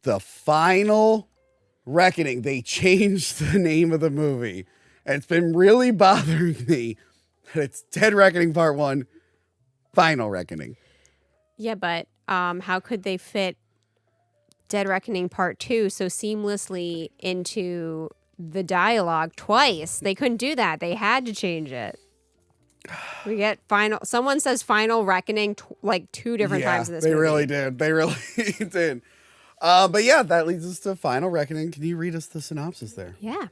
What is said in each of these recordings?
The Final Reckoning. They changed the name of the movie. And it's been really bothering me that it's Dead Reckoning Part 1, Final Reckoning. Yeah, but how could they fit Dead Reckoning Part 2 so seamlessly into the dialogue twice? They couldn't do that. They had to change it. We get someone says Final Reckoning like 2 different times in this movie. They really did. They really did. But yeah, that leads us to Final Reckoning. Can you read us the synopsis there? Yeah.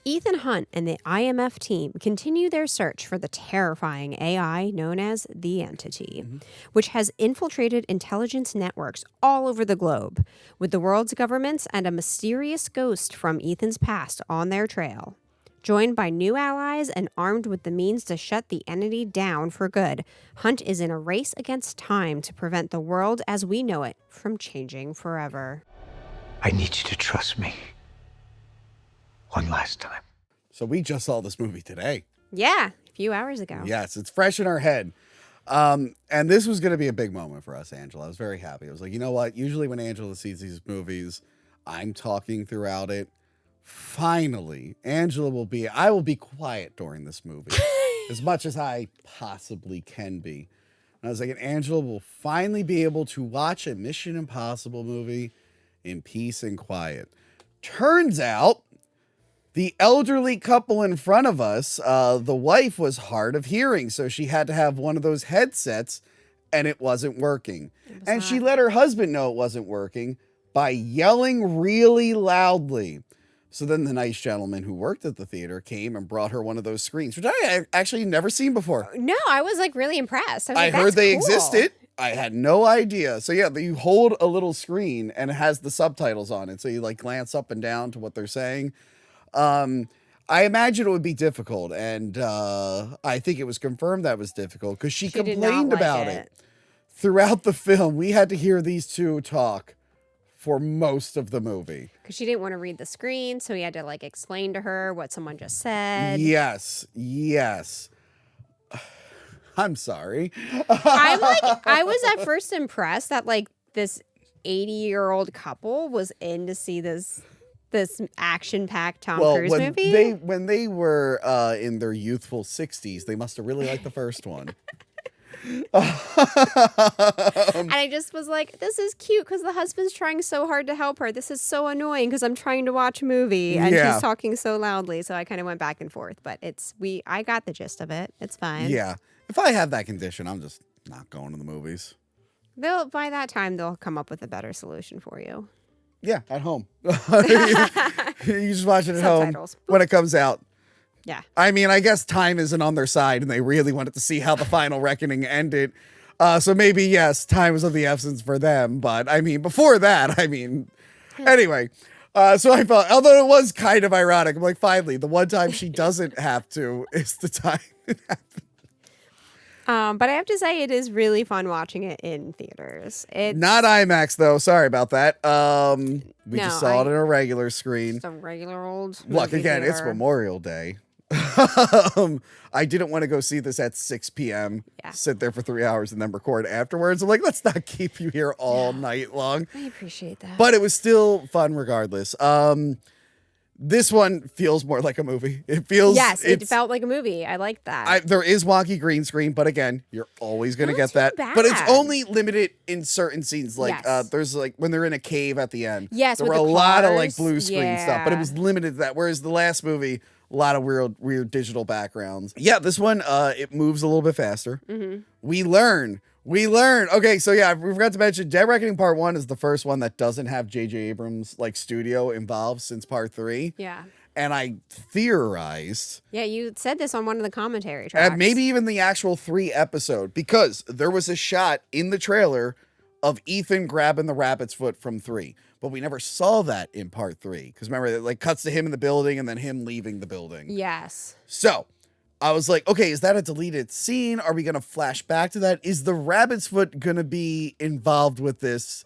Ethan Hunt and the IMF team continue their search for the terrifying AI known as the Entity, which has infiltrated intelligence networks all over the globe, with the world's governments and a mysterious ghost from Ethan's past on their trail. Joined by new allies and armed with the means to shut the entity down for good, Hunt is in a race against time to prevent the world as we know it from changing forever. I need you to trust me. One last time. So we just saw this movie today. Yeah, a few hours ago. Yes, it's fresh in our head. And this was going to be a big moment for us, Angela. I was very happy. I was like, you know what? Usually when Angela sees these movies, I'm talking throughout it. Finally, I will be quiet during this movie as much as I possibly can be. And I was like, and Angela will finally be able to watch a Mission Impossible movie in peace and quiet. Turns out, the elderly couple in front of us, the wife was hard of hearing, so she had to have one of those headsets, and it wasn't working. And she let her husband know it wasn't working by yelling really loudly. So then the nice gentleman who worked at the theater came and brought her one of those screens, which I actually never seen before. No, I was like really impressed. I heard they existed. I had no idea. So yeah, you hold a little screen and it has the subtitles on it. So you like glance up and down to what they're saying. I imagine it would be difficult, and I think it was confirmed that was difficult because she complained about it. Throughout the film. We had to hear these two talk for most of the movie. Because she didn't want to read the screen, so he had to like explain to her what someone just said. Yes. I'm sorry. I was at first impressed that like this 80-year-old couple was in to see this action-packed Tom Cruise movie. When they were in their youthful 60s, they must have really liked the first one. And I just was like, this is cute because the husband's trying so hard to help her. This is so annoying because I'm trying to watch a movie and she's talking so loudly. So I kind of went back and forth, but I got the gist of it. It's fine. Yeah. If I have that condition, I'm just not going to the movies. By that time, they'll come up with a better solution for you. Yeah, at home. You just watch it at home when it comes out. Yeah. I mean, I guess time isn't on their side and they really wanted to see how the Final Reckoning ended. So maybe, yes, time was of the essence for them. But I mean, before that, anyway. So I felt, although it was kind of ironic, I'm like, finally, the one time she doesn't have to is the time it happens. But I have to say, it is really fun watching it in theaters. It's not IMAX, though. Sorry about that. We just saw it on a regular screen. Just a regular old Look, again, theater. it's Memorial Day. I didn't want to go see this at 6 p.m., sit there for 3 hours, and then record afterwards. I'm like, let's not keep you here all night long. I appreciate that. But it was still fun regardless. This one feels more like a movie. It feels... Yes, it felt like a movie. I like that. There is wonky green screen, but again, you're always going to get that. Bad. But it's only limited in certain scenes. Like, yes. There's like, when they're in a cave at the end. Yes, there were a lot of like blue screen stuff, but it was limited to that. Whereas the last movie, a lot of weird digital backgrounds. Yeah, this one, it moves a little bit faster. Mm-hmm. We learn. Okay, so yeah, we forgot to mention Dead Reckoning Part 1 is the first one that doesn't have J.J. Abrams like studio involved since Part 3. Yeah. And I theorized. Yeah, you said this on one of the commentary tracks. And maybe even the actual 3 episode, because there was a shot in the trailer of Ethan grabbing the rabbit's foot from 3. But we never saw that in Part 3. Because remember, it like cuts to him in the building and then him leaving the building. Yes. So I was like, okay, is that a deleted scene? Are we going to flash back to that? Is the rabbit's foot going to be involved with this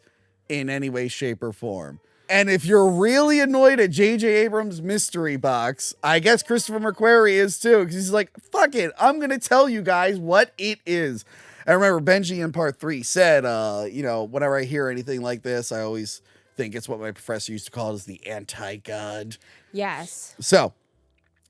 in any way, shape, or form? And if you're really annoyed at J.J. Abrams' mystery box, I guess Christopher McQuarrie is too, because he's like, fuck it, I'm going to tell you guys what it is. I remember Benji in Part 3 said, whenever I hear anything like this, I always think it's what my professor used to call it as the anti-god. Yes. So,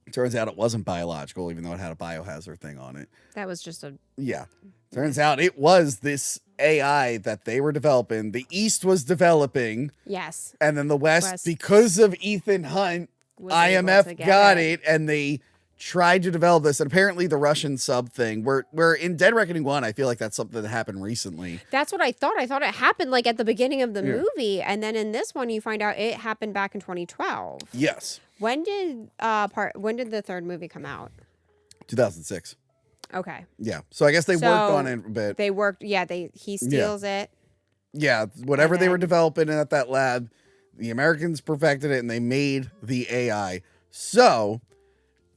it turns out it wasn't biological, even though it had a biohazard thing on it. That was just a... Yeah. Turns out it was this AI that they were developing. The East was developing. Yes. And then the West, because of Ethan Hunt, IMF got it, and they tried to develop this. And apparently the Russian sub thing, where in Dead Reckoning 1, I feel like that's something that happened recently. That's what I thought. I thought it happened like at the beginning of the movie. And then in this one, you find out it happened back in 2012. Yes. When did the third movie come out? 2006. Okay. Yeah. So I guess they worked on it a bit. They worked. Yeah. He steals it. Yeah. Whatever they were developing at that lab, the Americans perfected it and they made the AI. So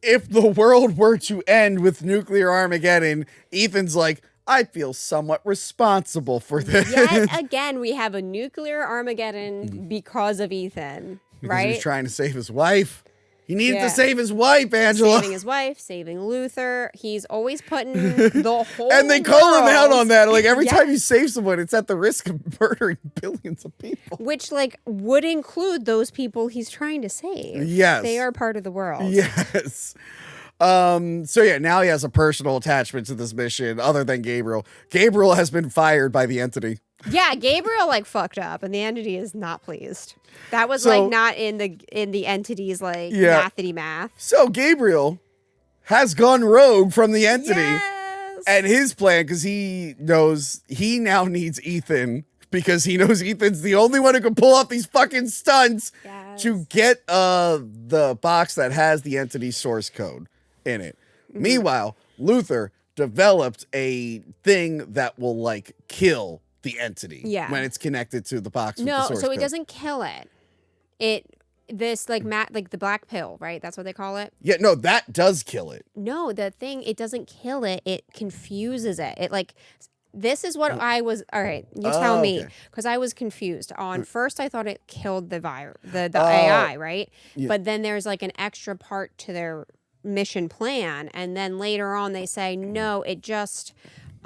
if the world were to end with nuclear Armageddon, Ethan's like, I feel somewhat responsible for this. Yet again, we have a nuclear Armageddon because of Ethan, right? He's trying to save his wife. He needed to save his wife, Angela. Saving his wife, saving Luther. He's always putting the whole And they call him out on that. Like, every Yes. time you save someone, it's at the risk of murdering billions of people. Which, like, would include those people he's trying to save. Yes. They are part of the world. Yes. So yeah, now he has a personal attachment to this mission other than Gabriel. Gabriel has been fired by the entity. Yeah, Gabriel, like, fucked up, and the entity is not pleased. That was, So- like, not in the entity's, like, Yeah. mathity math. So Gabriel has gone rogue from the entity. Yes. And his plan, because he knows he now needs Ethan, because he knows Ethan's the only one who can pull off these fucking stunts Yes. to get the box that has the entity's source code in it. Meanwhile, Luther developed a thing that will, like, kill the entity when it's connected to the box with the No, source so it code. doesn't kill it. This like like the black pill, right? That's what they call it. Yeah, no, that does kill it. No, the thing, it doesn't kill it. It confuses it. It like, this is what I was. All right, you tell me, okay. because I was confused. On first, I thought it killed the AI, right? Yeah. But then there's like an extra part to their mission plan, and then later on they say no, it just.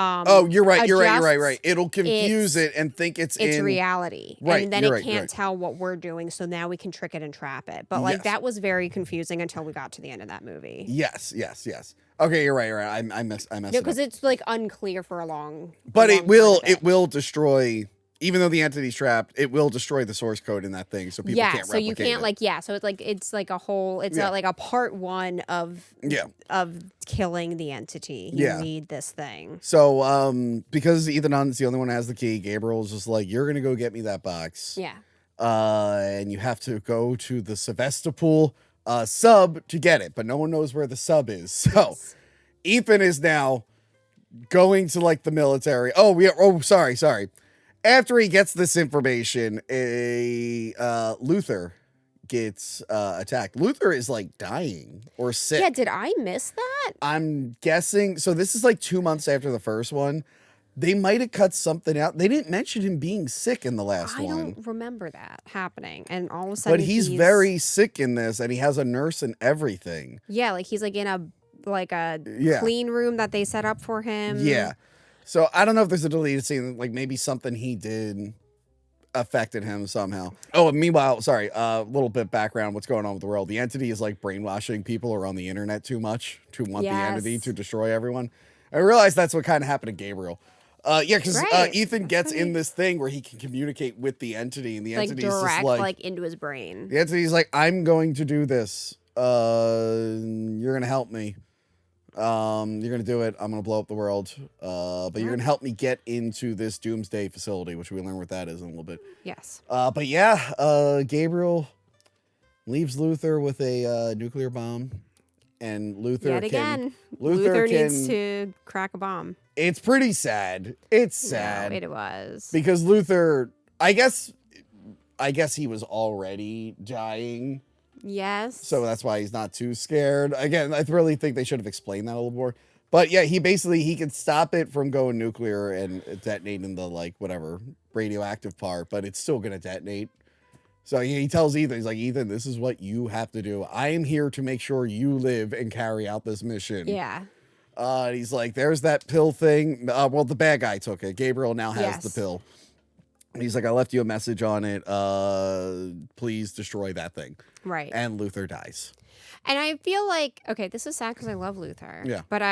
Oh, you're right. adjusts It'll confuse it and think it's in reality. Right, And then you're it right, can't right. tell what we're doing, so now we can trick it and trap it. But like Yes. that was very confusing until we got to the end of that movie. Yes. Okay, you're right. I messed No, it up. because it's like unclear for a long. But long it will part of will destroy, even though the entity's trapped, it will destroy the source code in that thing, so people yeah, can't so replicate you can't it. so it's like a whole. It's Yeah. like a part one of killing the entity. You Yeah. need this thing. So because Ethan Hunt's the only one who has the key, Gabriel's just like, you're gonna go get me that box. Yeah. And you have to go to the Sevastopol sub to get it, but no one knows where the sub is. So Yes. Ethan is now going to like the military. Sorry. After he gets this information, Luther gets attacked. Luther is like dying or sick. Yeah. Did I miss that? I'm guessing. So this is like 2 months after the first one. They might have cut something out. They didn't mention him being sick in the last I one. don't remember that happening. And all of a sudden, But he's very sick in this, and he has a nurse and everything. Yeah, like he's like in a Yeah. clean room that they set up for him. Yeah. So I don't know if there's a deleted scene, like maybe something he did affected him somehow. Oh, and meanwhile, sorry, little bit background, what's going on with the world. The entity is like brainwashing people around the internet too much to want the entity Yes. to destroy everyone. I realized that's what kind of happened to Gabriel. Yeah, because Right. Ethan gets right. in this thing where he can communicate with the entity, and the Like entity's just direct, like, like into his brain. the entity's like, I'm going to do this. You're gonna help me. You're gonna do it. I'm gonna blow up the world. But you're gonna help me get into this doomsday facility, which we learn what that is in a little bit. Yes. But yeah, Gabriel leaves Luther with a nuclear bomb, and Luther Yet again, Luther needs can- to crack a bomb. It's pretty sad. It's sad No, it was. because Luther, I guess he was already dying. Yes. So that's why he's not too scared. Again, I really think they should have explained that a little more. But yeah, he can stop it from going nuclear and detonating the like whatever radioactive part, but it's still gonna detonate. So he tells Ethan, he's like, Ethan, this is what you have to do. I am here to make sure you live and carry out this mission. Yeah. And he's like, there's that pill thing. Well, the bad guy took it. Gabriel now has Yes. the pill. He's like, I left you a message on it. Please destroy that thing. Right. And Luther dies. And I feel like, okay, this is sad because I love Luther. Yeah. But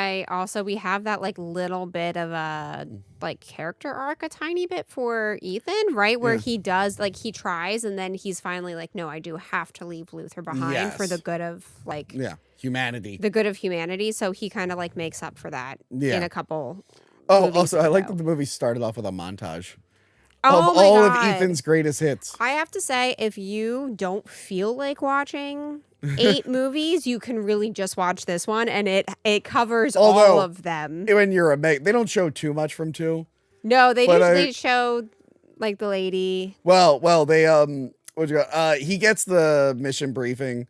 we have that like little bit of a like character arc, a tiny bit for Ethan, right? Where he does, like, he tries and then he's finally like, no, I do have to leave Luther behind for the good of like, humanity. The good of humanity. So he kind of like makes up for that in a couple. Also, I like that the movie started off with a montage of Oh my all God. of Ethan's greatest hits. I have to say, if you don't feel like watching 8 movies, you can really just watch this one, and it covers all of them. When you're they don't show too much from 2. No, they show like the lady. Well, they he gets the mission briefing,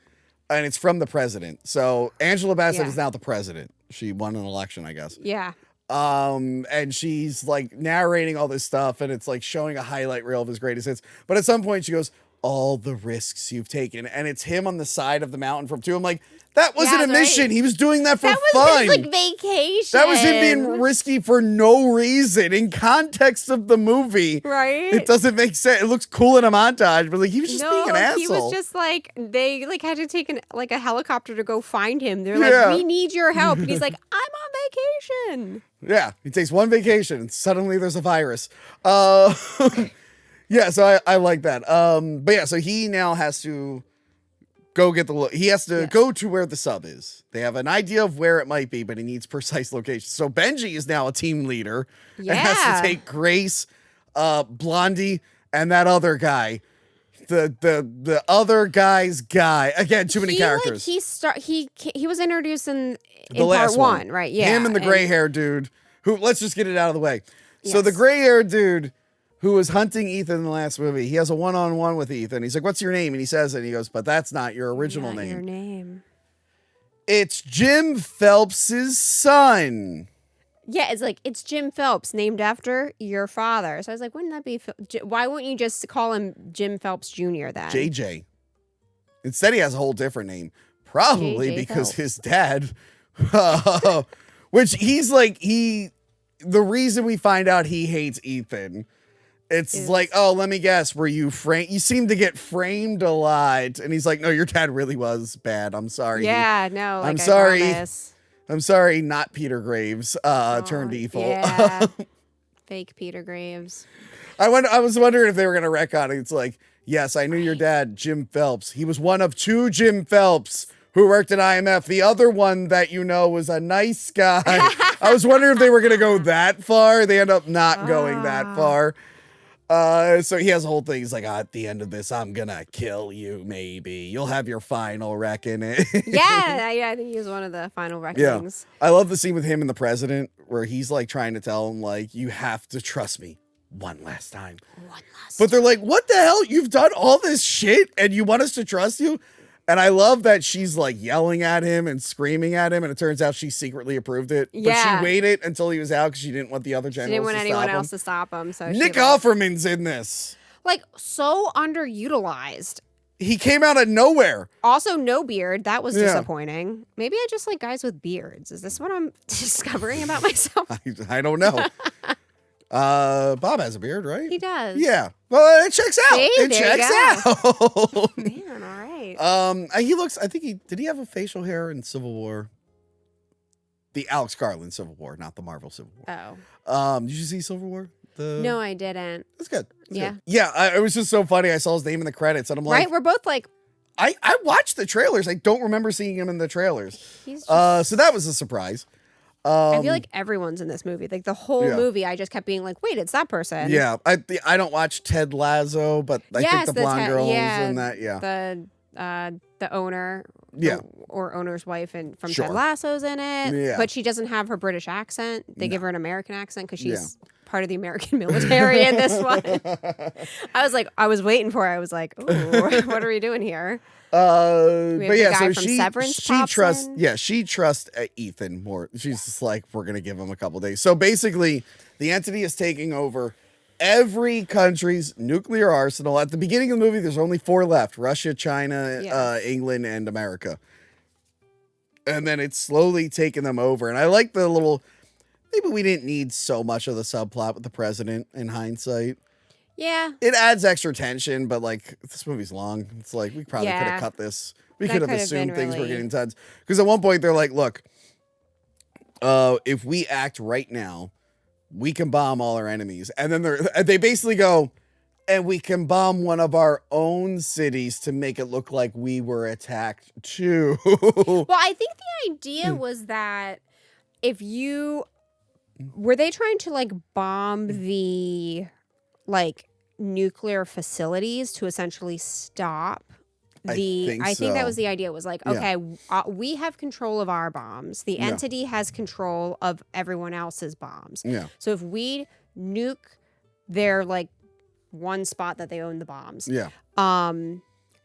and it's from the president. So Angela Bassett is now the president. She won an election, I guess. Yeah. And she's like narrating all this stuff, and it's like showing a highlight reel of his greatest hits. But at some point she goes, all the risks you've taken, and it's him on the side of the mountain from 2. I'm like, that wasn't a mission. Right. He was doing that for fun. That was his like vacation. That was him being risky for no reason. In context of the movie, right? It doesn't make sense. It looks cool in a montage, but like he was just being an asshole. He was just like, they like had to take a helicopter to go find him. They're like, we need your help, and he's like, I'm on vacation. Yeah, he takes one vacation, and suddenly there's a virus. Yeah, so I like that. But yeah, so he now has to go get he has to go to where the sub is. They have an idea of where it might be, but he needs precise location. So Benji is now a team leader and has to take Grace, Blondie, and that other guy. The other guy's guy. Again, too many characters. Like, he was introduced in the last part 1, right? Yeah. Him and the gray-haired dude who, let's just get it out of the way. So the gray-haired dude who was hunting Ethan in the last movie, he has a one-on-one with Ethan. He's like, what's your name? And he says it, and he goes, but that's not your original name. Your name. It's Jim Phelps's son. Yeah, it's Jim Phelps, named after your father. So I was like, wouldn't that be... Why wouldn't you just call him Jim Phelps Jr. then? JJ. Instead, he has a whole different name. Probably because his dad... which he's like, the reason we find out he hates Ethan... It's like, oh, let me guess. Were you framed? You seem to get framed a lot. And he's like, no, your dad really was bad. I'm sorry. Yeah, no. I'm sorry. I'm sorry. Not Peter Graves turned evil. Yeah. Fake Peter Graves. I was wondering if they were going to retcon it. It's like, yes, I knew your dad, Jim Phelps. He was one of 2 Jim Phelps who worked at IMF. The other one that you know was a nice guy. I was wondering if they were going to go that far. They end up not going that far. So he has a whole thing. He's like, at the end of this, I'm gonna kill you. Maybe you'll have your final reckoning. I think he was one of the final reckonings. Yeah. I love the scene with him and the president where he's like trying to tell him like, you have to trust me one last time. But they're like, what the hell? You've done all this shit and you want us to trust you? And I love that she's like yelling at him and screaming at him, and it turns out she secretly approved it. But she waited until he was out because she didn't want the other generals to stop him. She didn't want anyone else to stop him. So Nick Offerman's in this. Like, so underutilized. He came out of nowhere. Also, no beard. That was disappointing. Maybe I just like guys with beards. Is this what I'm discovering about myself? I don't know. Bob has a beard, right? He does. Yeah. Well, it checks out. See? It checks out. Man, all right. He looks, did he have a facial hair in Civil War? The Alex Garland Civil War, not the Marvel Civil War. Oh. Did you see Civil War? No, I didn't. That's good. Yeah. Good. Yeah, it was just so funny. I saw his name in the credits, and I'm like... Right? We're both like... I watched the trailers. I don't remember seeing him in the trailers. He's just... So that was a surprise. I feel like everyone's in this movie. Like the whole movie, I just kept being like, "Wait, it's that person." Yeah, I don't watch Ted Lasso, but I think the blonde girl is in that. Yeah, the owner, or owner's wife, and from Ted Sure. Lasso's in it. Yeah. But she doesn't have her British accent. They give her an American accent because she's part of the American military in this one. I was waiting for it. I was like, "Ooh, what are we doing here?" But yeah, guy so from she Severance trusts she trusts Ethan more. She's just like, we're gonna give him a couple days. So basically, the entity is taking over every country's nuclear arsenal. At the beginning of the movie, there's only 4 left: Russia, China, England, and America. And then it's slowly taking them over. And I like the little. Maybe we didn't need so much of the subplot with the president in hindsight. Yeah. It adds extra tension, but like this movie's long. It's like we probably could have cut this. We That could have could have assumed been things were really- getting tense. Because at one point they're like, look, if we act right now, we can bomb all our enemies. And then they basically go, and we can bomb one of our own cities to make it look like we were attacked too. Well, I think the idea was that if you were they trying to like bomb the like nuclear facilities to essentially stop the I think that was the idea was like, okay, we have control of our bombs. The entity has control of everyone else's bombs. Yeah. So if we nuke their like one spot that they own the bombs. Yeah.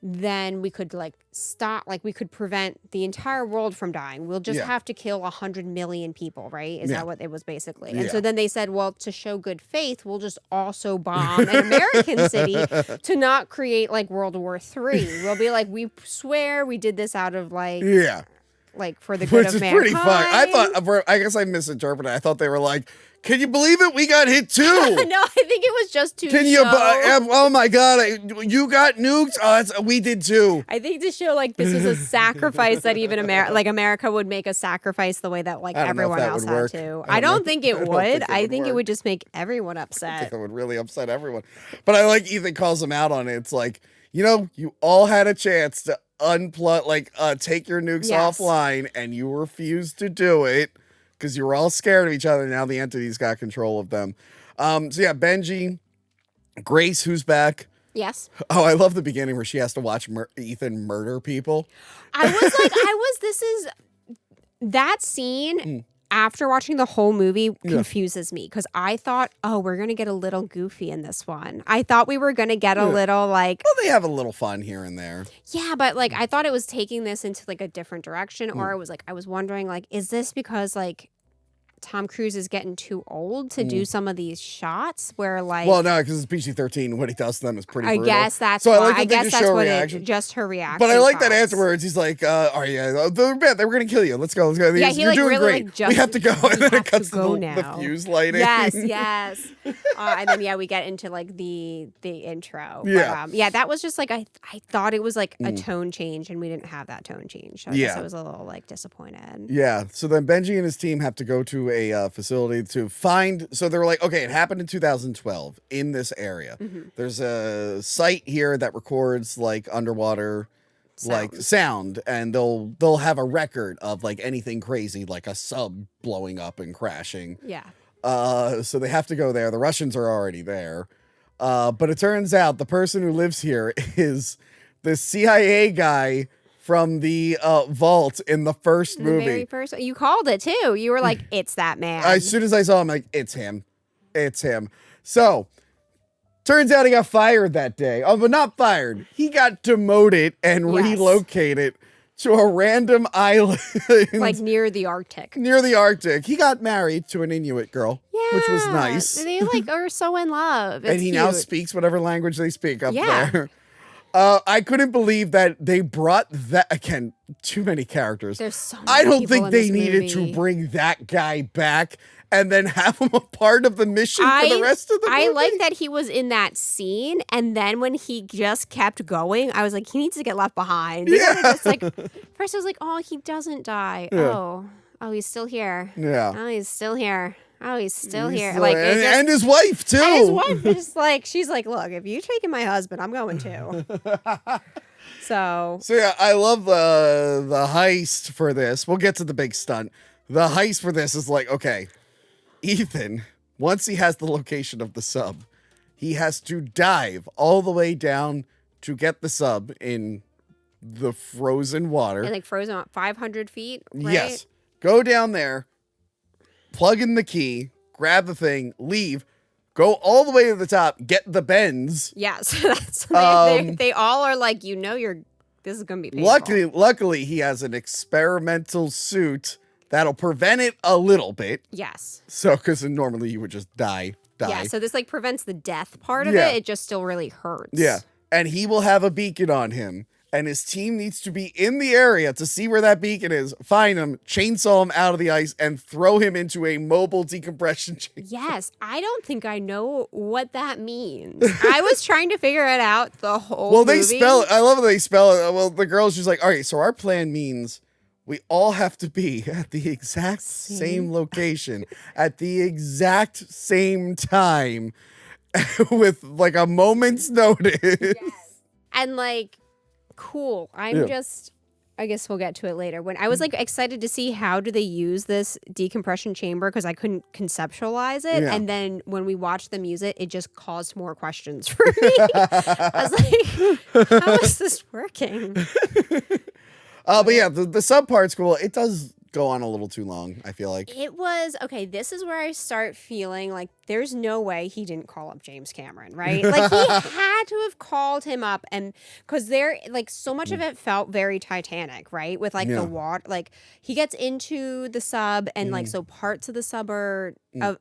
Then we could like stop, like we could prevent the entire world from dying. We'll just have to kill 100 million people, right? Is that what it was basically? And so then they said, well, to show good faith, we'll just also bomb an American city to not create like World War III. We'll be like, we swear we did this out of like, like for the good Which of is mankind. pretty fun. I guess I misinterpreted. I thought they were like, can you believe it? We got hit too. No, I think it was just to Can show. you? Oh my God! You got nuked. Oh, we did too. I think to show like this was a sacrifice that even America would make a sacrifice the way that like everyone else had to. I don't think it would. I think it would just make everyone I upset. think it would really upset everyone. But I like Ethan calls them out on it. It's like, you all had a chance to unplug, like take your nukes offline, and you refused to do it. Because you were all scared of each other. Now the entity's got control of them. So yeah, Benji, Grace, who's back. Yes. Oh, I love the beginning where she has to watch Ethan murder people. This is that scene after watching the whole movie confuses me because I thought, oh, we're going to get a little goofy in this one. I thought we were going to get a little like. Well, they have a little fun here and there. Yeah, but like I thought it was taking this into like a different direction, or it was like I was wondering like, is this because like Tom Cruise is getting too old to do some of these shots where like. Well, no, because it's PG-13. What he does to them is pretty brutal. I guess that's so why. I like I guess that's what it, just her reaction. But I like that shots. afterwards. He's like, "Oh yeah, they're bad. They were gonna kill you. Let's go. Let's go. Yeah, he You're like doing really great. like just we have to go." And then it cuts to the now. fuse lighting. Yes. And then we get into like the intro. Yeah, but, that was just like I thought it was like a tone change, and we didn't have that tone change. So I guess I was a little like disappointed. Yeah. So then Benji and his team have to go to a facility to find. So they were like, okay, it happened in 2012 in this area. There's a site here that records like underwater like sound, and they'll have a record of like anything crazy, like a sub blowing up and crashing. Yeah. So they have to go there. The Russians are already there. But it turns out the person who lives here is the CIA guy from the vault in the first movie. The very first. You called it too. You were like, it's that man. As soon as I saw him, like, it's him. It's him. So, turns out he got fired that day. Oh, but not fired. He got demoted and relocated to a random island. Like near the Arctic. Near the Arctic. He got married to an Inuit girl, which was nice. They like are so in love. It's and he cute. now speaks whatever language they speak up there. I couldn't believe that they brought that again. Too many characters. There's so many I don't people think in they this needed movie. to bring that guy back and then have him a part of the mission for the rest of the movie. I like that he was in that scene, and then when he just kept going, I was like, he needs to get left behind. Just like, first I was like, oh, he doesn't die. Yeah. Oh, he's still here. Yeah. Oh, he's still here. Oh, he's still here. Still- Like, and his wife too. and his wife is just like, she's like, look, if you're taking my husband, I'm going too. So yeah, I love the heist for this. We'll get to the big stunt. The heist for this is like, okay, Ethan, once he has the location of the sub, he has to dive all the way down to get the sub in the frozen water. and like frozen at 500 feet, right? Yes. Go down there, plug in the key, grab the thing, leave, go all the way to the top, get the bends. Yes. That's they all are like, this is gonna be painful. Luckily, he has an experimental suit that'll prevent it a little bit. Yes. So, because normally you would just die. Yeah, so this like prevents the death part of Yeah. it. It just still really hurts. Yeah. And he will have a beacon on him. and his team needs to be in the area to see where that beacon is, find him, chainsaw him out of the ice, and throw him into a mobile decompression chamber. Yes, I don't think I know what that means. I was trying to figure it out the whole movie. They spell it. I love how they spell it. Well, the girl's just like, all right, so our plan means we all have to be at the exact same location at the exact same time with like a moment's notice. Yes. And like, cool. I guess we'll get to it later. When I was like excited to see how do they use this decompression chamber because I couldn't conceptualize it. Yeah. And then when we watched them use it, it just caused more questions for me. I was like, how is this working? But yeah, the sub part's cool. It does go on a little too long, I feel like. It was, okay, this is where I start feeling like there's no way he didn't call up James Cameron, right? Like he had to have called him up, and because there, like so much of it felt very Titanic, right? With like the water, like he gets into the sub and like so parts of the sub are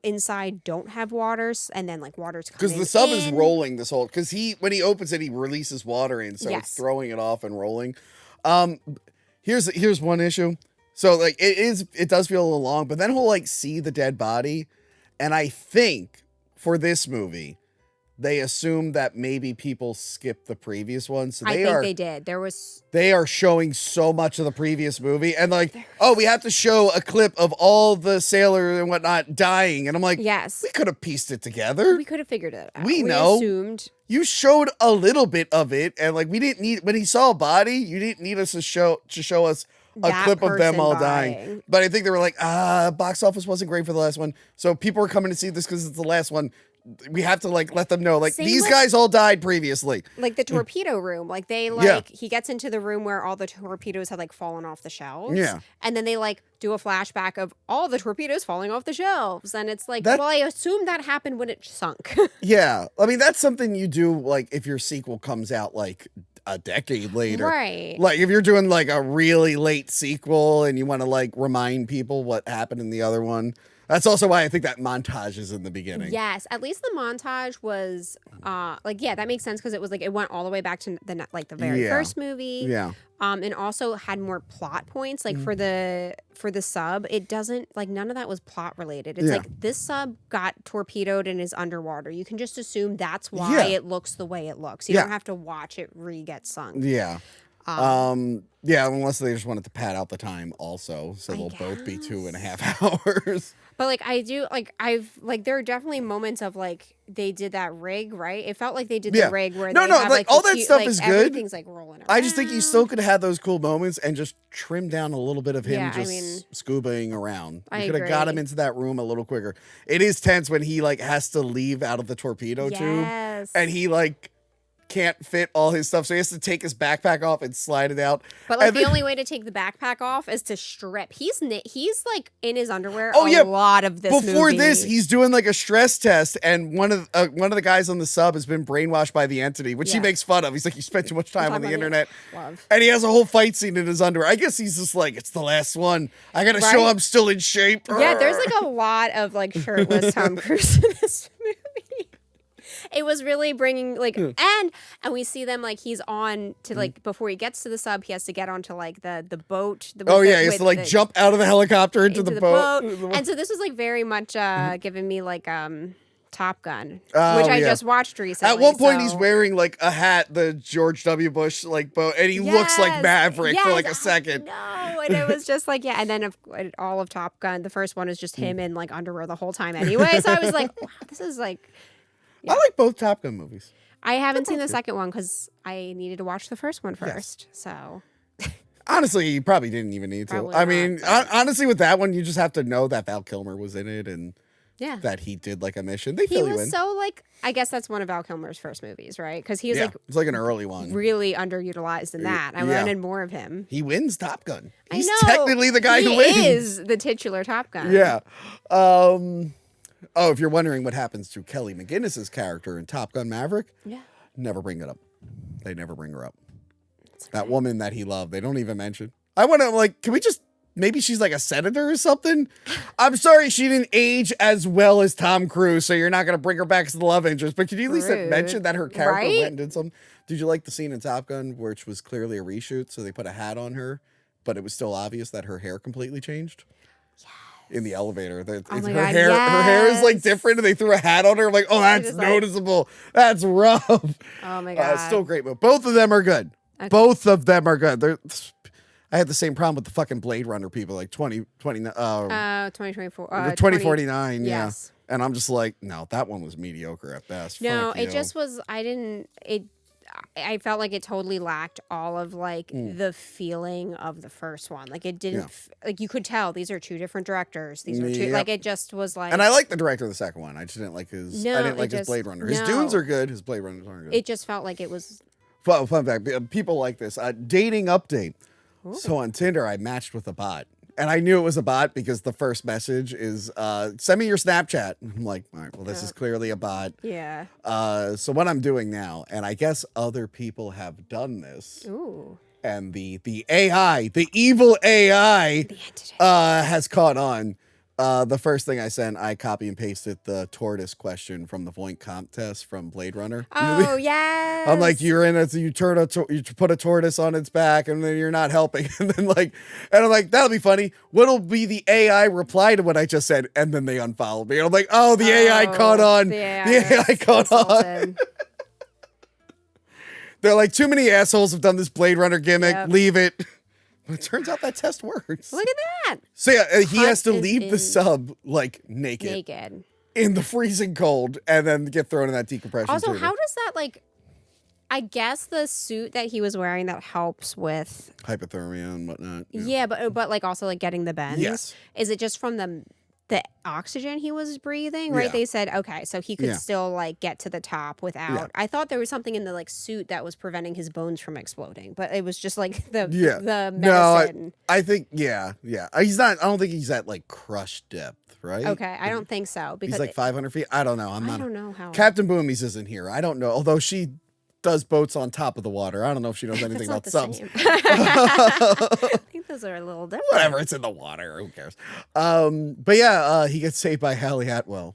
inside don't have waters, and then like water's coming because the sub in. is rolling this whole, because when he opens it, he releases water in, so it's throwing it off and rolling. Here's one issue. So like it does feel a little long, but then he'll like see the dead body, and I think for this movie, they assume that maybe people skipped the previous one, so I think they did. They are showing so much of the previous movie, and like, we have to show a clip of all the sailors and whatnot dying, and I'm like, yes, we could have pieced it together. We could have figured it out. We know. Assumed. You showed a little bit of it, and like we didn't need, when he saw a body, you didn't need us to show us a clip of them all dying. But I think they were like, box office wasn't great for the last one, so people are coming to see this because it's the last one. We have to like let them know, like, these guys all died previously. Like the torpedo room, like they he gets into the room where all the torpedoes had like fallen off the shelves. Yeah, and then they like do a flashback of all the torpedoes falling off the shelves, and it's like, well, I assume that happened when it sunk. Yeah, I mean that's something you do like if your sequel comes out like a decade later, right? Like if you're doing like a really late sequel and you want to like remind people what happened in the other one. That's also why I think that montage is in the beginning. Yes, at least the montage was that makes sense because it was like it went all the way back to the very first movie. Yeah. And also had more plot points. Like for the sub, it doesn't, like, none of that was plot related. It's like this sub got torpedoed and is underwater. You can just assume that's why it looks the way it looks. You don't have to watch it get sunk. Yeah. Unless they just wanted to pad out the time also, so they'll both be 2.5 hours. But like I do, like there are definitely moments of like they did that rig, right? It felt like they did the rig where like all that stuff is good. Everything's like rolling around. I just think you still could have had those cool moments and just trim down a little bit of him scubaing around. You could have got him into that room a little quicker. It is tense when he like has to leave out of the torpedo tube, and he like can't fit all his stuff, so he has to take his backpack off and slide it out. But like the only way to take the backpack off is to strip. He's like in his underwear a lot of this before movie. This he's doing like a stress test, and one of the guys on the sub has been brainwashed by the entity, which he makes fun of. He's like, you spent too much time on the internet. And he has a whole fight scene in his underwear. I guess he's just like, it's the last one, I gotta show I'm still in shape. Yeah, there's like a lot of like shirtless Tom Cruise in this movie. It was really bringing like, and we see them like he's on to like before he gets to the sub, he has to get onto like the boat. He has to like jump out of the helicopter into the boat. And so this was like very much giving me like Top Gun, which I just watched recently. At one point, he's wearing like a hat, the George W. Bush like boat, and he looks like Maverick for like a second. No, and it was just like and then all of Top Gun, the first one is just him in like underwear the whole time anyway. So I was like, wow, this is like. I like both Top Gun movies. I haven't seen the second one because I needed to watch the first one first. Yes. So, honestly, you probably didn't even need to. I mean, honestly, with that one, you just have to know that Val Kilmer was in it and that he did like a mission. They fill you in. He was so like, I guess that's one of Val Kilmer's first movies, right? Because he's like, it's like an early one, really underutilized in that. I wanted more of him. He wins Top Gun. He's technically the guy who wins. He is the titular Top Gun. Yeah. If you're wondering what happens to Kelly McGinnis's character in Top Gun Maverick, never bring it up. They never bring her up. That woman that he loved, they don't even mention. I want to, like, can we just maybe she's like a senator or something. I'm sorry she didn't age as well as Tom Cruise, so you're not going to bring her back as the love interest. But could you at least Rude. mention that her character Right? went and did something? Did you like the scene in Top Gun, which was clearly a reshoot, so they put a hat on her, but it was still obvious that her hair completely changed? In the elevator, Oh my her God, hair is like yes. different, and they threw a hat on her. I'm like, oh, that's just, like- noticeable. That's rough. Oh my God. Still a great movie. Both of them are good. Okay. Both of them are good. I had the same problem with the fucking Blade Runner people, like 2024. 2049. Yeah. Yes. And I'm just like, no, that one was mediocre at best. No, Fuck it you. just was. I felt like it totally lacked all of like the feeling of the first one. Like it didn't. Like you could tell these are two different directors. These are two. Yep. Like it just was like. And I like the director of the second one. I just didn't like his. No, I didn't it like his just- Blade Runner. His no. Dunes are good. His Blade Runners aren't good. It just felt like it was. Fun fact: people like this. Dating update. So on Tinder, I matched with a bot. And I knew it was a bot because the first message is, send me your Snapchat. And I'm like, all right, well, this is clearly a bot. Yeah. So what I'm doing now, and I guess other people have done this, Ooh. and the AI, the evil AI, The entity. has caught on. The first thing I sent, I copy and pasted the tortoise question from the Voight comp test from Blade Runner. Oh yes. I'm like, you put a tortoise on its back, and then you're not helping, and I'm like, that'll be funny. What'll be the AI reply to what I just said? And then they unfollowed me. And I'm like, oh, the AI caught on. The AI caught on. They're like, too many assholes have done this Blade Runner gimmick. Yep. Leave it. But it turns out that test works. Look at that. So yeah, he Hunt has to is leave the in- sub like naked in the freezing cold, and then get thrown in that decompression Also, chamber. how does that like? I guess the suit that he was wearing that helps with. Hypothermia and whatnot. Yeah, but like also like getting the bends. Yes. Is it just from the oxygen he was breathing? Right. Yeah. They said okay, so he could Yeah. still like get to the top without. Yeah. I thought there was something in the like suit that was preventing his bones from exploding, but it was just like the Yeah. the No, medicine. I think yeah. He's not. I don't think he's at like crush depth, right? Okay, I don't think so because He's like 500 feet. I don't know. I'm I not. don't know how. Captain Boomies isn't here. I don't know. Although she does boats on top of the water. I don't know if she knows anything about That's not subs. the same. I think those are a little different. Whatever, it's in the water. Who cares? But yeah, he gets saved by Hallie Atwell.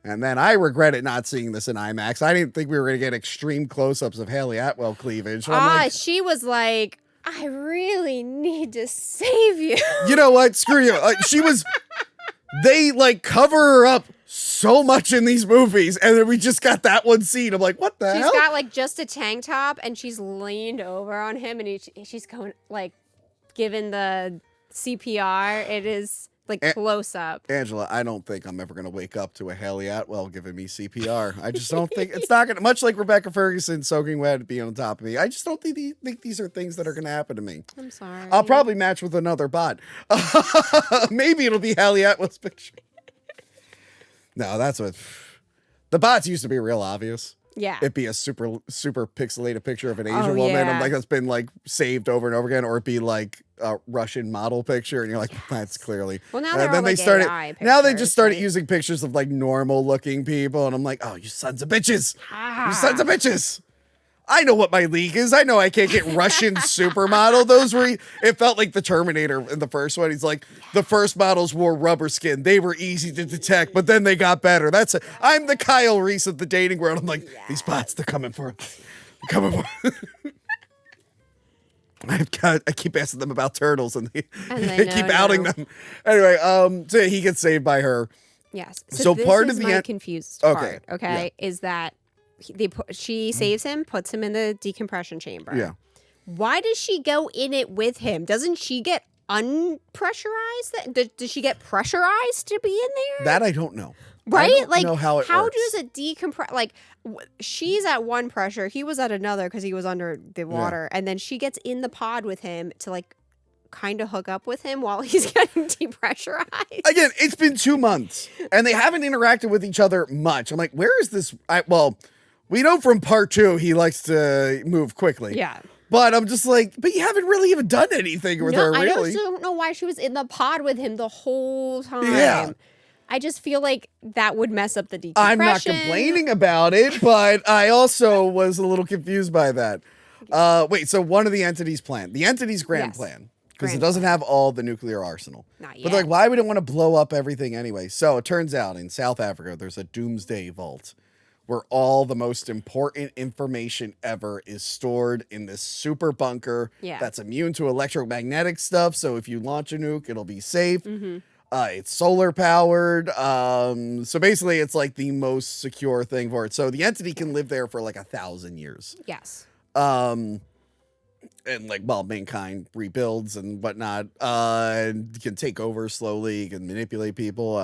And then I regretted not seeing this in IMAX. I didn't think we were going to get extreme close-ups of Hallie Atwell cleavage. So I'm like, She was like, I really need to save you. you know what? Screw you. They like cover her up so much in these movies, and then we just got that one scene. I'm like, what the She's hell? got like just a tank top and she's leaned over on him and she's going like giving the CPR. It is like close up. Angela, I don't think I'm ever going to wake up to a Hallie Atwell giving me CPR. I just don't think it's not going to, much like Rebecca Ferguson soaking wet being on top of me. I just don't think these are things that are going to happen to me. I'm sorry. I'll probably match with another bot. Maybe it'll be Hallie Atwell's picture. No, that's what the bots used to be real obvious. Yeah. It'd be a super pixelated picture of an Asian Oh, woman. yeah. I'm like, that's been like saved over and over again, or it'd be like a Russian model picture, and you're like, that's clearly. Well, now And they're all, like, started. AI Now they pictures, just started right? using pictures of like normal looking people, and I'm like, oh, you sons of bitches! You sons of bitches! I know what my league is. I know I can't get Russian supermodel. Those were, it felt like the Terminator in the first one. He's like, the first models wore rubber skin. They were easy to detect, but then they got better. I'm the Kyle Reese of the dating world. I'm like, these bots, they're coming for us. They're coming for I keep asking them about turtles, and they keep outing them. Anyway, so he gets saved by her. Yes. So this part is of the my en- confused Okay, part, okay, is that she saves him, puts him in the decompression chamber. Yeah. Why does she go in it with him? Doesn't she get unpressurized? Does she get pressurized to be in there? That I don't know. Right? I don't like know how it works. does it decompress? Like she's at one pressure, he was at another because he was under the water, and then she gets in the pod with him to like kind of hook up with him while he's getting depressurized. Again, it's been 2 months, and they haven't interacted with each other much. I'm like, where is this? We know from part 2 he likes to move quickly. Yeah. But I'm just like, but you haven't really even done anything with her, I really. just don't know why she was in the pod with him the whole time. Yeah. I just feel like that would mess up the decompression. I'm not complaining about it, but I also was a little confused by that. Wait, so one of the entities' plan, the entity's grand Yes. plan because it Grand doesn't plan. have all the nuclear arsenal. Not But yet. like, why would it want to blow up everything anyway? So it turns out in South Africa, there's a doomsday vault where all the most important information ever is stored in this super bunker Yeah. that's immune to electromagnetic stuff. So if you launch a nuke, it'll be safe. Mm-hmm. It's solar powered. So basically, it's like the most secure thing for it. So the entity can live there for like 1,000 years. Yes. And like, well, mankind rebuilds and whatnot, and can take over slowly, can manipulate people.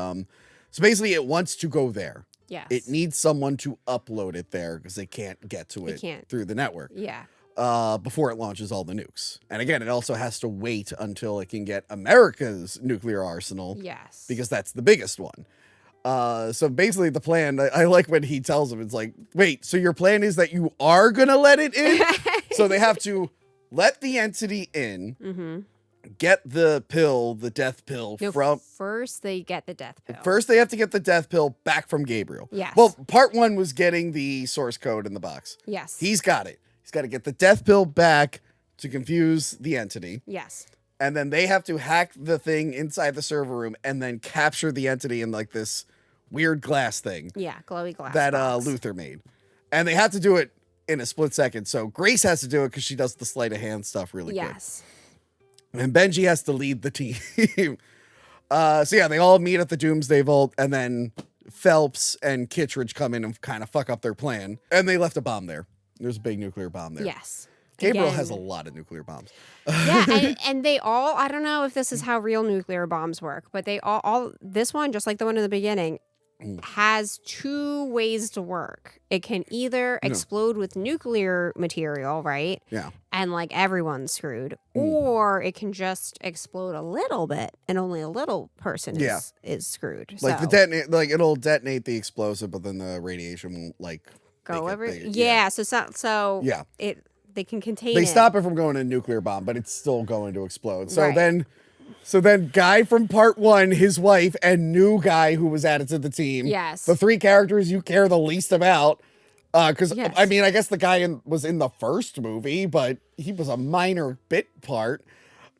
So basically it wants to go there. Yes. It needs someone to upload it there because they can't get to it can't. through the network. Yeah. Before it launches all the nukes. And again, it also has to wait until it can get America's nuclear arsenal. Yes. Because that's the biggest one. So basically the plan, I like when he tells him, it's like, wait, so your plan is that you are going to let it in? So they have to let the entity in, Mm-hmm. get the pill, the death pill No, from... first they get the death pill. First, they have to get the death pill back from Gabriel. Yes. Well, part one was getting the source code in the box. Yes. He's got it. He's got to get the death pill back to confuse the entity. Yes. And then they have to hack the thing inside the server room and then capture the entity in like this weird glass thing Yeah. Glowy glass. that box. Luther made. And they have to do it in a split second. So Grace has to do it because she does the sleight of hand stuff really Yes. quick. And Benji has to lead the team. So yeah, they all meet at the Doomsday Vault, and then Phelps and Kittredge come in and kind of fuck up their plan. And they left a bomb there. There's a big nuclear bomb there. Yes. Gabriel Again- has a lot of nuclear bombs. Yeah, and they all, I don't know if this is how real nuclear bombs work, but they all this one, just like the one in the beginning, has two ways to work. It can either explode with nuclear material, right? Yeah. And like everyone's screwed, or it can just explode a little bit and only a little person is screwed. Like so, the detonate, like it'll detonate the explosive, but then the radiation won't like go make it over. bigger. Yeah, so Yeah. they can contain They it. stop it from going to a nuclear bomb, but it's still going to explode. So Right. then guy from part one, his wife, and new guy who was added to the team. Yes. The three characters you care the least about. Because, Yes. I mean, I guess the guy was in the first movie, but he was a minor bit part.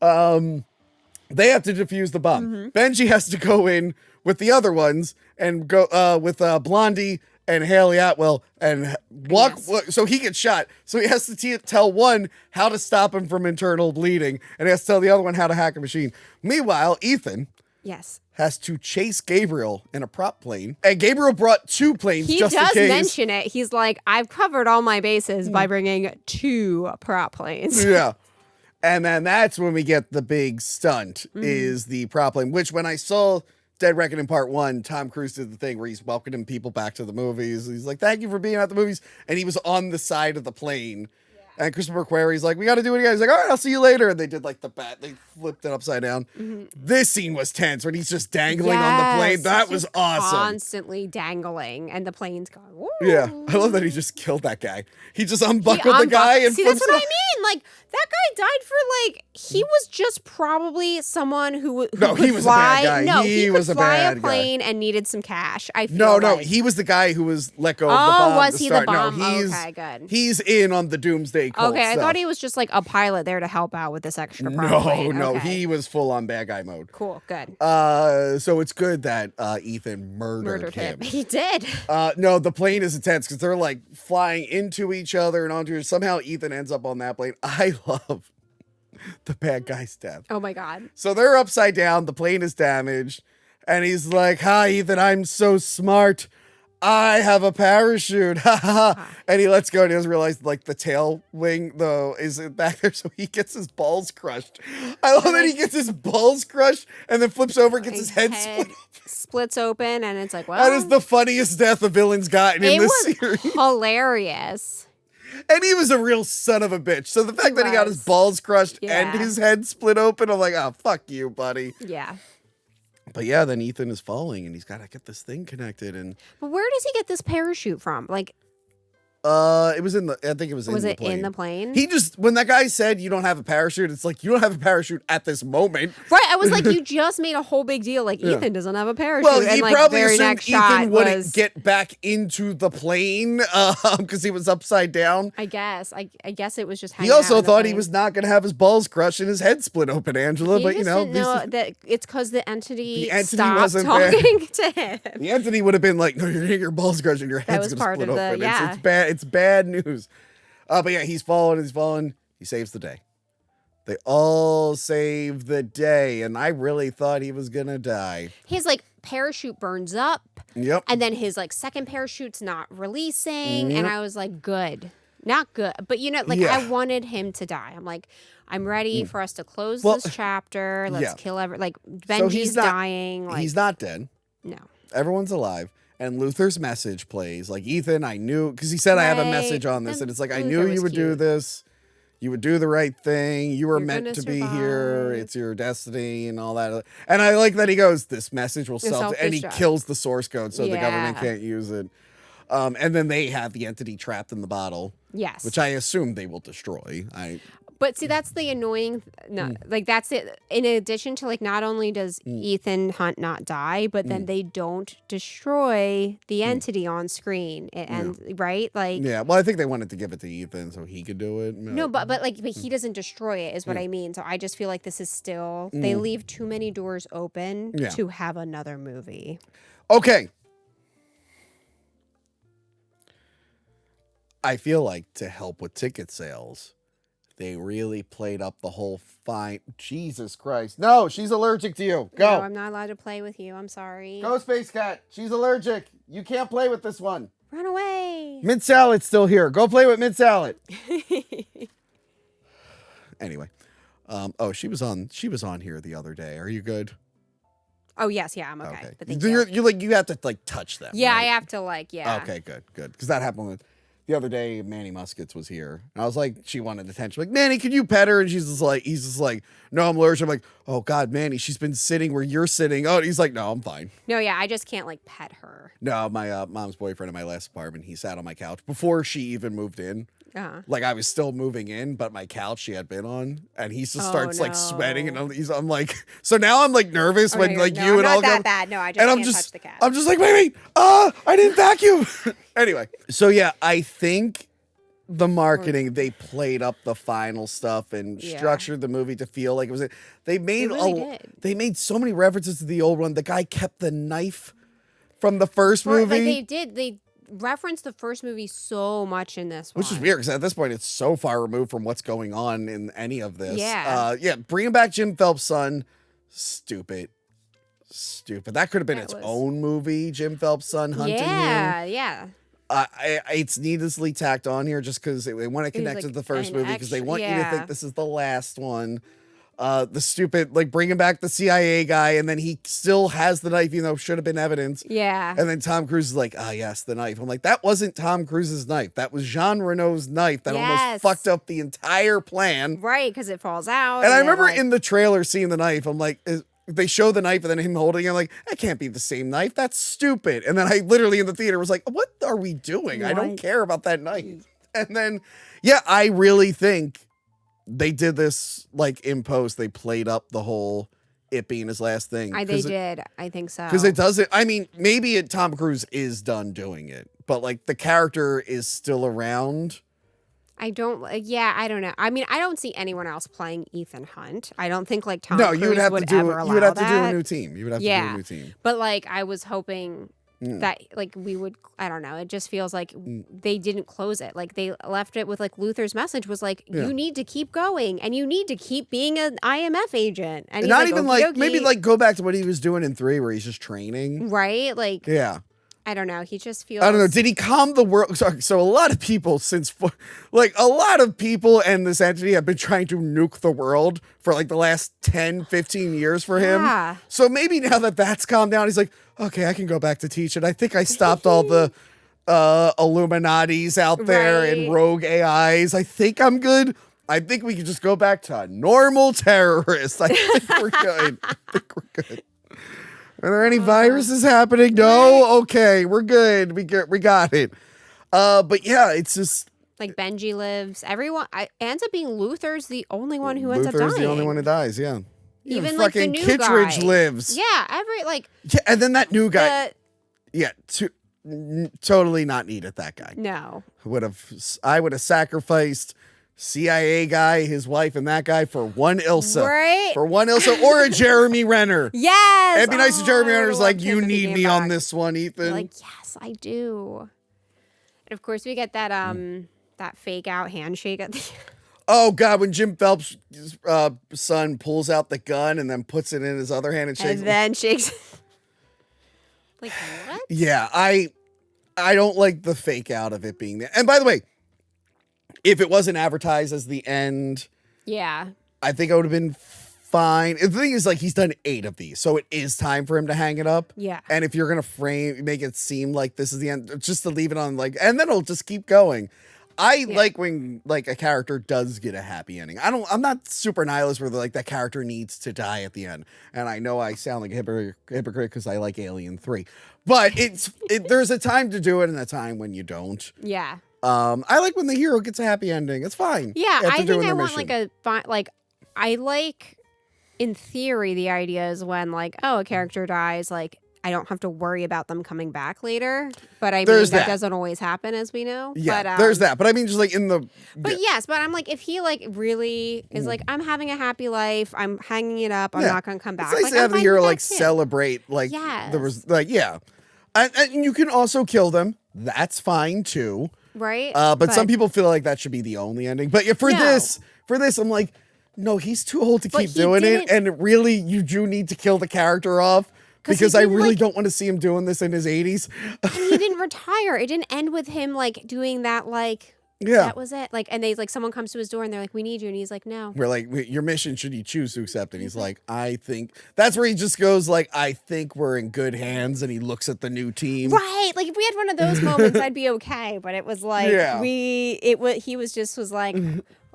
They have to defuse the bomb. Mm-hmm. Benji has to go in with the other ones and go with Blondie and Haley Atwell and walk. Yes. So he gets shot. So he has to tell one how to stop him from internal bleeding, and he has to tell the other one how to hack a machine. Meanwhile, Ethan Yes. has to chase Gabriel in a prop plane, and Gabriel brought two planes He just in does case. mention it. He's like, I've covered all my bases by bringing 2 prop planes. Yeah. And then that's when we get the big stunt Mm-hmm. is the prop plane, which when I saw Dead Reckoning Part 1, Tom Cruise did the thing where he's welcoming people back to the movies. He's like, thank you for being at the movies. And he was on the side of the plane. And Christopher McQuarrie's like, we got to do it again. He's like, all right, I'll see you later. And they did like the bat. They flipped it upside down. This scene was tense when he's just dangling on the plane. Yes, That he's was just awesome. Constantly dangling, and the plane's going. Woo. Yeah. I love that he just killed that guy. He just unbuckled the guy and See, that's flips what I it mean. Like that guy died for like he was just probably someone who No, could he was a fly. bad guy. No, He could was a fly bad a guy. plane and needed some cash. I feel No, like. he was the guy who was let go of the Oh, bomb. was to he the start. bomb? No, he's, Okay, good. He's in on the Doomsday cult Okay, I stuff. thought he was just like a pilot there to help out with this extra prop No, plane. no, Okay. he was full on bad guy mode. Cool, good. So it's good that Ethan murdered him. He did. No, the plane is intense because they're like flying into each other and onto. Somehow Ethan ends up on that plane. I love the bad guy's death. Oh my god. So they're upside down. The plane is damaged, and he's like, "Hi, Ethan. I'm so smart. I have a parachute." Ha ha ha. And he lets go, and he doesn't realize like the tail wing though is back there, so he gets his balls crushed. I love that he gets his balls crushed and then flips over and gets his head split. Splits open, and it's like, well, That is the funniest death a villain's gotten in it this was series. hilarious. And he was a real son of a bitch. So the fact that he got his was. balls crushed and Yeah. his head split open, I'm like, oh, fuck you, buddy. Yeah. But yeah, then Ethan is falling and he's got to get this thing connected. And But where does he get this parachute from? Like, It was in the. I think it was in Was the it plane. in the plane? He just when that guy said you don't have a parachute, it's like you don't have a parachute at this moment. Right, I was like, you just made a whole big deal. Like Ethan doesn't have a parachute. Well, he and like probably very assumed next shot Ethan wouldn't was, get back into the plane because he was upside down. I guess. I guess it was just. He also thought he was not going to have his balls crushed and his head split open, Angela. He but just didn't know that it's because the entity stopped wasn't there. talking to him. The entity would have been like, "No, you're getting your balls crushed and your head's was going to part split of the- open." yeah. It's bad. It's bad news. But yeah, he's fallen. He saves the day. They all save the day, and I really thought he was gonna die. His like parachute burns up, Yep. and then his like second parachute's not releasing, and I was like, good, not good, but like Yeah. I wanted him to die. I'm like, I'm ready for us to close Well, this chapter. Let's yeah. kill like So Benji's dying. Like he's not dead. no. Everyone's alive. And Luther's message plays. Like, Ethan, I knew, because he said, I have a Right. message on this. And And it's like, I Luther knew was you would do cute. this. You would do the right thing. You were You're meant gonna to be here. survive. It's your destiny and all that. And I like that he goes, this message will and he self-destruct. kills the source code so the government Yeah. can't use it. And then they have the entity trapped in the bottle, Yes. which I assume they will destroy. But see, that's the annoying. No, like that's it. In addition to like, not only does Ethan Hunt not die, but then they don't destroy the entity on screen. And right, like Yeah, well, I think they wanted to give it to Ethan so he could do it. no, but he doesn't destroy it, is what I mean. So I just feel like this is still they leave too many doors open Yeah. to have another movie. Okay. I feel like to help with ticket sales, they really played up the whole fine. Jesus Christ. No, she's allergic to you. Go. No, I'm not allowed to play with you. I'm sorry. Go, Space Cat. She's allergic. You can't play with this one. Run away. Mint Salad's still here. Go play with Mint Salad. Anyway. She was on here the other day. Are you good? Oh yes, yeah, I'm okay. Okay. But thank You're, you. you like you have to like touch them. Yeah, right? I have to like Okay, good. Because that happened with the other day. Manny Muskets was here. And I was like, she wanted attention. Like, Manny, could you pet her? And he's just like, no, I'm allergic. I'm like, oh God, Manny, she's been sitting where you're sitting. Oh, and he's like, no, I'm fine. No, yeah, I just can't like pet her. No, my mom's boyfriend in my last apartment, he sat on my couch before she even moved in. Uh-huh. Like I was still moving in, but my couch she had been on, and he just Oh, starts like no. sweating, and I'm like, so now I'm like nervous Oh, when no, like no, you I'm and not all that go, bad. No, I just and can't touch the cat. I'm just like, wait, I didn't vacuum. Anyway, so yeah, I think the marketing they played up the final stuff and Yeah. structured the movie to feel like it was. They made really did. they made so many references to the old one. The guy kept the knife from the first movie. Like they referenced the first movie so much in this one. Which is weird because at this point it's so far removed from what's going on in any of this. Yeah. Bringing back Jim Phelps' son, stupid. That could have been its was- own movie. Jim Phelps' son hunting him. Yeah. It's needlessly tacked on here just because they want to connect like to the first an movie because they extra- want you to yeah. think this is the last one. The stupid like bringing back the CIA guy and then he still has the knife, should have been evidence. Yeah. And then Tom Cruise is like, yes, the knife. I'm like, that wasn't Tom Cruise's knife. That was Jean Reno's knife that almost Yes. fucked up the entire plan. Right, because it falls out. And I then, remember like, in the trailer seeing the knife. I'm like, they show the knife and then him holding it. I'm like, that can't be the same knife. That's stupid. And then I literally in the theater was like, what are we doing? I don't What? care about that knife. And then, yeah, I really think they did this like in post. They played up the whole it being his last thing. they did. I think so. Because it doesn't, I mean, maybe Tom Cruise is done doing it, but like the character is still around. I don't know. I mean, I don't see anyone else playing Ethan Hunt. I don't think like Tom No, Cruise you would have to do ever allow you would have to do a that. new team. You would have to do a new team. But like I was hoping that like we would, I don't know, it just feels like they didn't close it. Like they left it with like Luther's message was like, you need to keep going and you need to keep being an IMF agent. And he's Not even like "Okey-dokey." maybe like go back to what he was doing in 3 where he's just training. right? Like Yeah. I don't know. He just feels I don't know. Did he calm the world? Sorry, so a lot of people and this entity have been trying to nuke the world for like the last 10, 15 years for him. Yeah. So maybe now that that's calmed down, he's like, okay, I can go back to teaching. I think I stopped all the Illuminatis out there and Right. rogue AIs. I think I'm good. I think we can just go back to normal terrorists. I think we're good. Are there any viruses happening? No? Okay, we're good. We got it. But yeah, it's just Like Benji lives. Everyone ends up being Luther's the only one who ends up Luther's dying. the only one who dies. Yeah. Even like the fucking new Kittredge guy lives. Yeah, Yeah, and then that new guy. Yeah, totally not needed that guy. No. I would have sacrificed CIA guy, his wife, and that guy for one Ilsa. Right? For one Ilsa or a Jeremy Renner. Yes. It'd be nice if Jeremy Renner's like, you him if he need came me on back." this one, Ethan. You're like, yes, I do. And of course, we get that that fake out handshake at the Oh God! When Jim Phelps' son pulls out the gun and then puts it in his other hand and shakes, and then shakes. Like what? Yeah, I don't like the fake out of it being there. And by the way, if it wasn't advertised as the end, Yeah. I think I would have been fine. The thing is, like, he's done 8 of these, so it is time for him to hang it up. Yeah. And if you're gonna make it seem like this is the end, just to leave it on, like, and then it'll just keep going. I like when like a character does get a happy ending. I'm not super nihilist where like that character needs to die at the end. And I know I sound like a hypocrite because I like Alien 3, but there's a time to do it and a time when you don't. Yeah. I like when the hero gets a happy ending. It's fine. Yeah, I think I want mission. I like in theory the idea is when like a character dies, like I don't have to worry about them coming back later. But I mean that doesn't always happen, as we know. Yeah, but, there's that. But I mean, just like in the. But yes, but I'm like, if he like really is like, I'm having a happy life, I'm hanging it up, I'm not gonna come back. It's nice like, to have I'm the fine hero with like that too. celebrate like Yes. there was like and you can also kill them. That's fine too. Right. But some people feel like that should be the only ending. But yeah, for No. this, I'm like, no, he's too old to But keep he doing it, didn't- and really, you do need to kill the character off. 'Cause Because he I didn't, really like- don't want to see him doing this in his 80s. And he didn't retire. It didn't end with him like doing that. Like Yeah. that was it. Like, and they like someone comes to his door and they're like, "We need you," and he's like, "No." We're like, your mission, should you choose to accept? And he's like, I think that's where he just goes like, I think we're in good hands. And he looks at the new team. Right. Like if we had one of those moments, I'd be okay. But it was like Yeah. he was like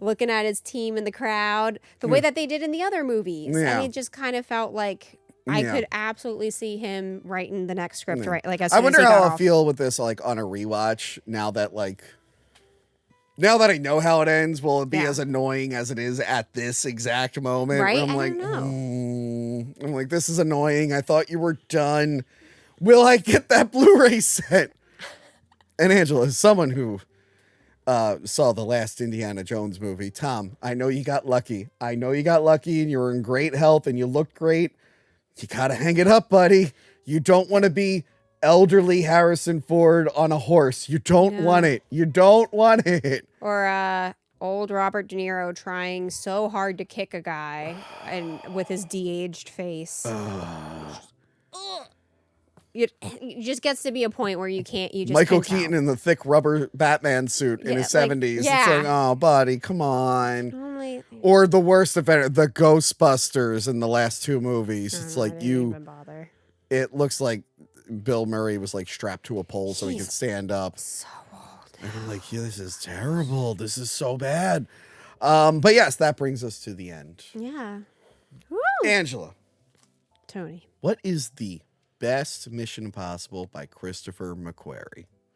looking at his team in the crowd the way that they did in the other movies. Yeah. And it just kind of felt like I Yeah. could absolutely see him writing the next script right. Like as I soon wonder as he how got I'll off. feel with this like on a rewatch now that I know how it ends. Will it be Yeah. as annoying as it is at this exact moment? Right? Where I'm I like, don't know. I'm like, this is annoying. I thought you were done. Will I get that Blu-ray set? And Angela, as someone who saw the last Indiana Jones movie, Tom, I know you got lucky. I know you got lucky and you were in great health and you looked great. You gotta hang it up, buddy. You don't want to be elderly Harrison Ford on a horse. You don't want it. You don't want it. Or old Robert De Niro trying so hard to kick a guy and with his de-aged face. It just gets to be a point where you can't. You just Michael can tell. Keaton in the thick rubber Batman suit in his like, 70s. yeah. It's like, oh, buddy, come on. Only, Or the worst offender, the Ghostbusters in the last 2 movies. It's I like didn't even bother. it looks like Bill Murray was like strapped to a pole so he could stand up. So old. And I'm like, yeah, this is terrible. This is so bad. But yes, that brings us to the end. Yeah. Woo! Angela, Tony. what is the best Mission Impossible by Christopher McQuarrie?